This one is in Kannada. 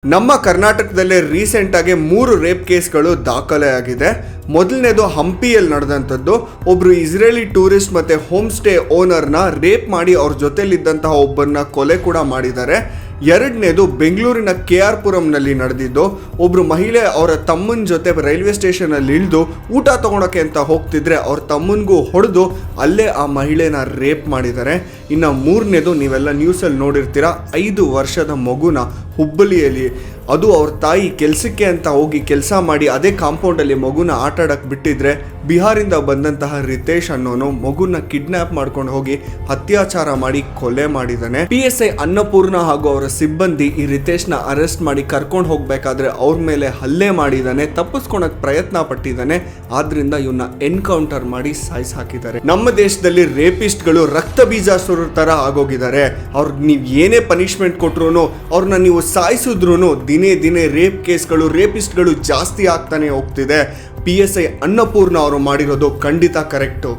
ನಮ್ಮ ಕರ್ನಾಟಕದಲ್ಲೇ ರೀಸೆಂಟ್ ಆಗಿ 3 ರೇಪ್ ಕೇಸ್ಗಳು ದಾಖಲೆ ಆಗಿದೆ. ಮೊದಲನೇದು ಹಂಪಿಯಲ್ಲಿ ನಡೆದಂಥದ್ದು. ಒಬ್ರು ಇಸ್ರೇಲಿ ಟೂರಿಸ್ಟ್ ಮತ್ತೆ ಹೋಮ್ ಸ್ಟೇ ಓನರ್ನ ರೇಪ್ ಮಾಡಿ ಅವ್ರ ಜೊತೆಲಿದ್ದಂತಹ ಒಬ್ಬರನ್ನ ಕೊಲೆ ಕೂಡ ಮಾಡಿದ್ದಾರೆ. ಎರಡನೇದು ಬೆಂಗಳೂರಿನ KR ಪುರಂನಲ್ಲಿ ನಡೆದಿದ್ದು. ಒಬ್ರು ಮಹಿಳೆ ಅವರ ತಮ್ಮನ ಜೊತೆ ರೈಲ್ವೆ ಸ್ಟೇಷನ್ ಅಲ್ಲಿ ಇಳಿದು ಊಟ ತಗೊಳಕ್ಕೆ ಅಂತ ಹೋಗ್ತಿದ್ರೆ ಅವ್ರ ತಮ್ಮನಿಗೂ ಹೊಡೆದು ಅಲ್ಲೇ ಆ ಮಹಿಳೆನ ರೇಪ್ ಮಾಡಿದ್ದಾರೆ. ಇನ್ನು ಮೂರನೇದು ನೀವೆಲ್ಲ ನ್ಯೂಸಲ್ಲಿ ನೋಡಿರ್ತೀರಾ, 5 ವರ್ಷದ ಮಗುನ ಹುಬ್ಬಳ್ಳಿಯಲ್ಲಿ, ಅದು ಅವ್ರ ತಾಯಿ ಕೆಲಸಕ್ಕೆ ಅಂತ ಹೋಗಿ ಕೆಲಸ ಮಾಡಿ ಅದೇ ಕಾಂಪೌಂಡಲ್ಲಿ ಮಗುನ ಆಟ ಆಡಕ್ಕೆ ಬಿಟ್ಟಿದ್ರೆ ಬಿಹಾರಿಂದ ಬಂದಂತಹ ರಿತೇಶ್ ಅನ್ನೋನು ಮಗುನ ಕಿಡ್ನಾಪ್ ಮಾಡ್ಕೊಂಡು ಹೋಗಿ ಅತ್ಯಾಚಾರ ಮಾಡಿ ಕೊಲೆ ಮಾಡಿದ್ದಾನೆ. PSI ಅನ್ನಪೂರ್ಣ ಹಾಗೂ ಅವರ ಸಿಬ್ಬಂದಿ ಈ ರಿತೇಶ್ನ ಅರೆಸ್ಟ್ ಮಾಡಿ ಕರ್ಕೊಂಡು ಹೋಗ್ಬೇಕಾದ್ರೆ ಅವ್ರ ಮೇಲೆ ಹಲ್ಲೆ ಮಾಡಿದ್ದಾನೆ, ತಪ್ಪಿಸ್ಕೊಳಕ್ ಪ್ರಯತ್ನ ಪಟ್ಟಿದ್ದಾನೆ. ಆದ್ರಿಂದ ಇವನ್ನ ಎನ್ಕೌಂಟರ್ ಮಾಡಿ ಸಾಯಿಸಿ ಹಾಕಿದ್ದಾರೆ. ನಮ್ಮ ದೇಶದಲ್ಲಿ ರೇಪಿಸ್ಟ್ಗಳು ರಕ್ತ ಬೀಜಾಸುರ ತರ ಆಗೋಗಿದ್ದಾರೆ. ಅವ್ರಿಗೆ ನೀವು ಏನೇ ಪನಿಷ್ಮೆಂಟ್ ಕೊಟ್ರು, ಅವ್ರನ್ನ ನೀವು ಸಾಯಿಸಿದ್ರು ದಿನೇ ರೇಪ್ ಕೇಸ್ಗಳು, ರೇಪಿಸ್ಟ್ಗಳು ಜಾಸ್ತಿ ಆಗ್ತಾನೆ ಹೋಗ್ತಿದೆ. PSI ಅನ್ನಪೂರ್ಣ ಅವರು ಮಾಡಿರೋದು ಖಂಡಿತ ಕರೆಕ್ಟು.